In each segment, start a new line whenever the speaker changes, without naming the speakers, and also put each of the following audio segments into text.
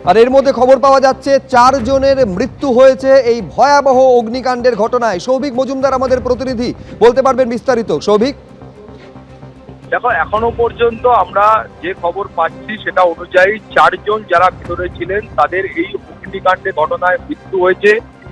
আর এর মধ্যে খবর পাওয়া যাচ্ছে 4 জনের মৃত্যু হয়েছে এই ভয়াবহ অগ্নিকাণ্ডের ঘটনায়। সৌভিক মজুমদার আমাদের প্রতিনিধি, বলতে পারবেন বিস্তারিত। সৌভিক,
দেখো, এখনো পর্যন্ত আমরা যে খবর পাচ্ছি সেটা অনুযায়ী 4 জন যারা ভিতরে ছিলেন তাদের এই অগ্নিকাণ্ডের ঘটনায় মৃত্যু হয়েছে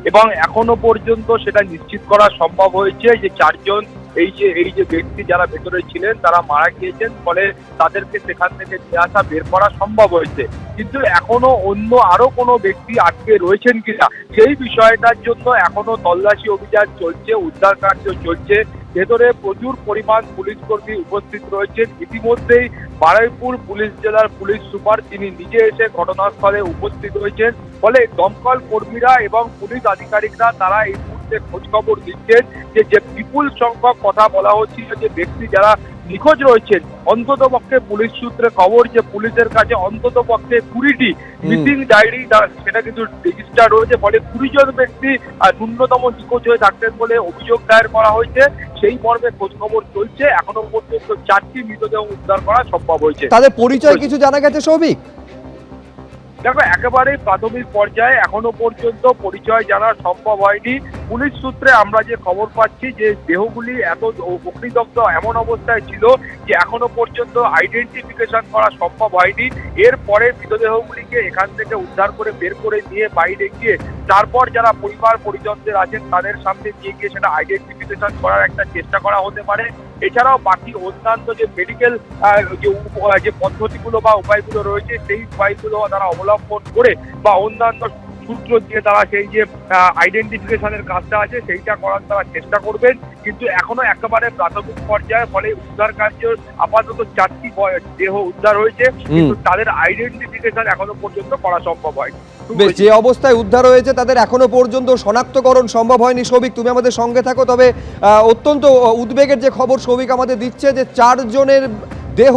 এবং এখনো পর্যন্ত সেটা নিশ্চিত করা সম্ভব হয়েছে যে 4 জন এই যে ব্যক্তি যারা ভেতরে ছিলেন তারা মারা গিয়েছেন, ফলে তাদেরকে সেখান থেকে নিয়ে আসা বের করা সম্ভব হয়েছে। কিন্তু এখনো অন্য আরো কোনো ব্যক্তি আটকে রয়েছেন কিনা সেই বিষয়টার জন্য এখনো তল্লাশি অভিযান চলছে, উদ্ধার কার্য চলছে। ভেতরে প্রচুর পরিমাণ পুলিশ কর্মী উপস্থিত রয়েছেন। ইতিমধ্যেই বারুইপুর পুলিশ জেলার পুলিশ সুপার তিনি নিজে এসে ঘটনাস্থলে উপস্থিত হয়েছেন। ফলে দমকল কর্মীরা এবং পুলিশ আধিকারিকরা তারা এই মুহূর্তে খোঁজ খবর দিচ্ছেন যে বিপুল সংখ্যক কথা বলা হচ্ছিল যে ব্যক্তি যারা নিখোঁজ রয়েছেন, অন্তত পক্ষে পুলিশ সূত্রে খবর যে পুলিশের কাছে অন্তত পক্ষে 20টি মিসিং ডায়েরি সেটা কিন্তু রেজিস্টার রয়েছে। ফলে 20 জন ব্যক্তি ন্যূনতম নিখোঁজ হয়ে থাকতেন বলে অভিযোগ দায়ের করা হয়েছে। সেই মর্মে খোঁজ খবর চলছে। এখনো পর্যন্ত 4টি মৃতদেহ উদ্ধার করা সম্ভব হয়েছে।
তাদের পরিচয় কিছু জানা গেছে সৌভিক?
দেখো, একেবারেই প্রাথমিক পর্যায়ে এখনো পর্যন্ত পরিচয় জানা সম্ভব হয়নি। পুলিশ সূত্রে আমরা যে খবর পাচ্ছি যে দেহগুলি এত অগ্নিদগ্ধ এমন অবস্থায় ছিল যে এখনো পর্যন্ত আইডেন্টিফিকেশন করা সম্ভব হয়নি। এরপরে মৃতদেহগুলিকে এখান থেকে উদ্ধার করে বের করে নিয়ে বাইরে গিয়ে তারপর যারা পরিবার পরিজনদের আছেন তাদের সামনে নিয়ে গিয়ে সেটা আইডেন্টিফিকেশন করার একটা চেষ্টা করা হতে পারে। এছাড়াও বাকি অন্যান্য যে মেডিকেল যে পদ্ধতিগুলো বা উপায়গুলো রয়েছে সেই উপায়গুলো তারা অবলম্বন করে বা অন্যান্য সূত্র দিয়ে তারা সেই যে আইডেন্টিফিকেশনের কাজটা আছে সেইটা করার তারা চেষ্টা করবেন। কিন্তু এখনো একেবারে প্রাথমিক পর্যায়ে, ফলে উদ্ধার কার্য আপাতত 4টি দেহ উদ্ধার হয়েছে, কিন্তু তাদের আইডেন্টিফিকেশন এখনো পর্যন্ত করা সম্ভব হয়নি।
যে অবস্থায় উদ্ধার হয়েছে তাদের এখনো পর্যন্ত শনাক্তকরণ সম্ভব হয়নি। সৌভিক, তুমি আমাদের সঙ্গে থাকো। তবে অত্যন্ত উদ্বেগের যে খবর সৌভিক আমাদের দিচ্ছে যে 4 জনের দেহ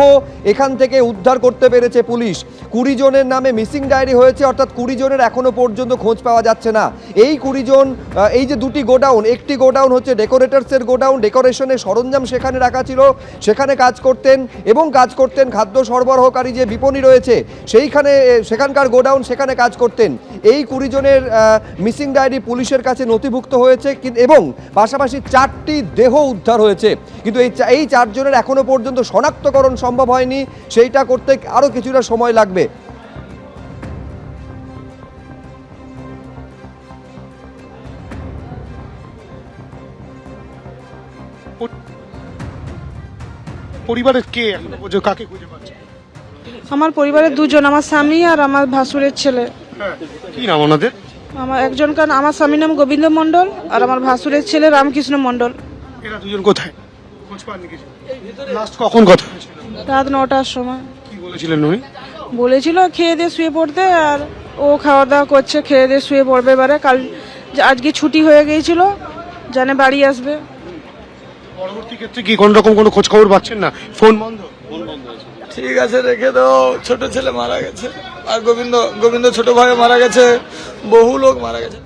এখান থেকে উদ্ধার করতে পেরেছে পুলিশ। 20 জনের নামে মিসিং ডায়েরি হয়েছে, অর্থাৎ 20 জনের এখনো পর্যন্ত খোঁজ পাওয়া যাচ্ছে না। এই 20 জন, এই যে 2টি গোডাউন, একটি গোডাউন হচ্ছে ডেকোরেটার্সের গোডাউন, ডেকোরেশনের সরঞ্জাম সেখানে রাখা ছিল, সেখানে কাজ করতেন খাদ্য সরবরাহকারী যে বিপণী রয়েছে সেইখানে, সেখানকার গোডাউন, সেখানে কাজ করতেন। এই 20 জনের মিসিং ডায়েরি পুলিশের কাছে নথিভুক্ত হয়েছে এবং পাশাপাশি 4টি দেহ উদ্ধার হয়েছে। কিন্তু এই 4 জনের এখনো পর্যন্ত শনাক্তকরণ সম্ভব হয়নি, সেইটা করতে আরো কিছুটা সময় লাগবে।
পরিবারের কে কাকে খুঁজে পাচ্ছে?
আমার পরিবারের 2 জন, আমার স্বামী আর আমার ভাসুরের ছেলে।
কি নাম ওনাদের?
আমার স্বামীর নাম গোবিন্দ মণ্ডল আর আমার ভাসুরের ছেলে রামকৃষ্ণ মণ্ডল।
এরা 2 জন কোথায়? খোঁজ পাননি কিছু? লাস্ট কখন কথা হয়েছিল?
রাত 9টার সময়।
কি বলেছিলেন উনি?
বলেছিল খেয়ে দিয়ে শুয়ে পড়তে, আর ও খাওয়া দাওয়া করছে, খেয়ে দিয়ে শুয়ে পড়বে। এবারে আজকে ছুটি হয়ে গিয়েছিল, জানে বাড়ি আসবে।
পরবর্তী ক্ষেত্রে কি কোন রকম কোনো খোঁজ খবর পাচ্ছেন না? ফোন বন্ধ?
ঠিক আছে, রেখে দাও। ছোট ছেলে মারা গেছে আর গোবিন্দ ছোট ভাই মারা গেছে, বহু লোক মারা গেছে।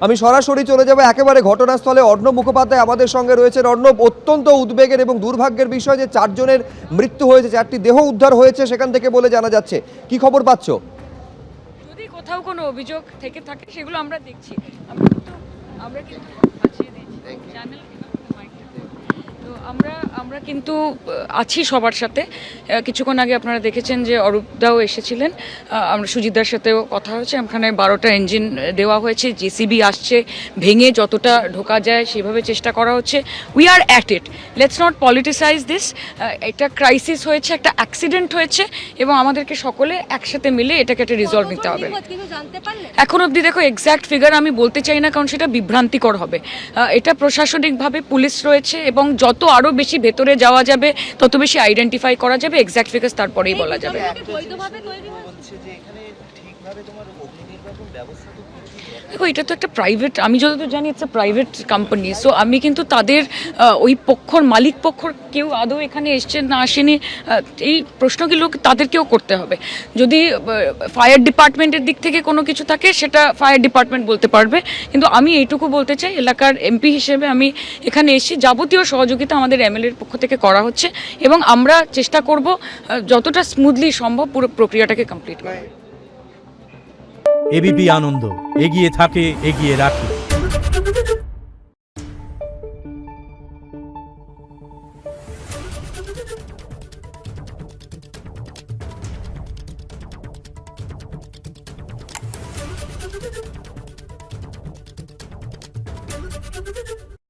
আমি সরাসরি চলে যাব একেবারে ঘটনাস্থলে। অর্ণব মুখোপাধ্যায় আমাদের সঙ্গে রয়েছে। অর্ণব, অত্যন্ত উদ্বেগের এবং দুর্ভাগ্যের বিষয় যে 4 জনের মৃত্যু হয়েছে, 4টি দেহ উদ্ধার হয়েছে সেখান থেকে বলে জানা যাচ্ছে। কি খবর পাচ্ছ?
যদি কোথাও কোনো অভিযোগ থেকে থাকে সেগুলো আমরা দেখছি। আমরা কিন্তু চ্যানেল তো আমরা কিন্তু আছি সবার সাথে। কিছুক্ষণ আগে আপনারা দেখেছেন যে অরূপদাও এসেছিলেন, আমরা সুজিতদার সাথেও কথা হয়েছে। ওখানে 12টা ইঞ্জিন দেওয়া হয়েছে, জেসিবি আসছে, ভেঙে যতটা ঢোকা যায় সেভাবে চেষ্টা করা হচ্ছে। We are at it, let's not politicise this. একটা ক্রাইসিস হয়েছে, একটা অ্যাক্সিডেন্ট হয়েছে এবং আমাদেরকে সকলে একসাথে মিলে এটাকে একটা রিজলভ নিতে হবে। এখন অবধি দেখো এক্স্যাক্ট ফিগার আমি বলতে চাই না, কারণ সেটা বিভ্রান্তিকর হবে। এটা প্রশাসনিকভাবে পুলিশ রয়েছে এবং যত আরো বেশি ভেতরে যাওয়া যাবে তত বেশি আইডেন্টিফাই করা যাবে, এক্স্যাক্ট ফিগার তারপরেই বলা যাবে। দেখো, এটা তো একটা প্রাইভেট, আমি যতদূর জানি it's a private company. So আমি কিন্তু তাদের ওই পক্ষর, মালিক পক্ষর কেউ আদৌ এখানে এসছেন না আসেনি, এই প্রশ্নগুলো তাদেরকেও করতে হবে। যদি ফায়ার ডিপার্টমেন্টের দিক থেকে কোনো কিছু থাকে সেটা ফায়ার ডিপার্টমেন্ট বলতে পারবে, কিন্তু আমি এইটুকু বলতে চাই এলাকার এমপি হিসেবে আমি এখানে এসেছি, যাবতীয় সহযোগিতা আমাদের এমএলএর পক্ষ থেকে করা হচ্ছে এবং আমরা চেষ্টা করব যতটা স্মুথলি সম্ভব পুরো প্রক্রিয়াটাকে কমপ্লিট করা।
এবিপি আনন্দ, এগিয়ে থাকে, এগিয়ে রাখে।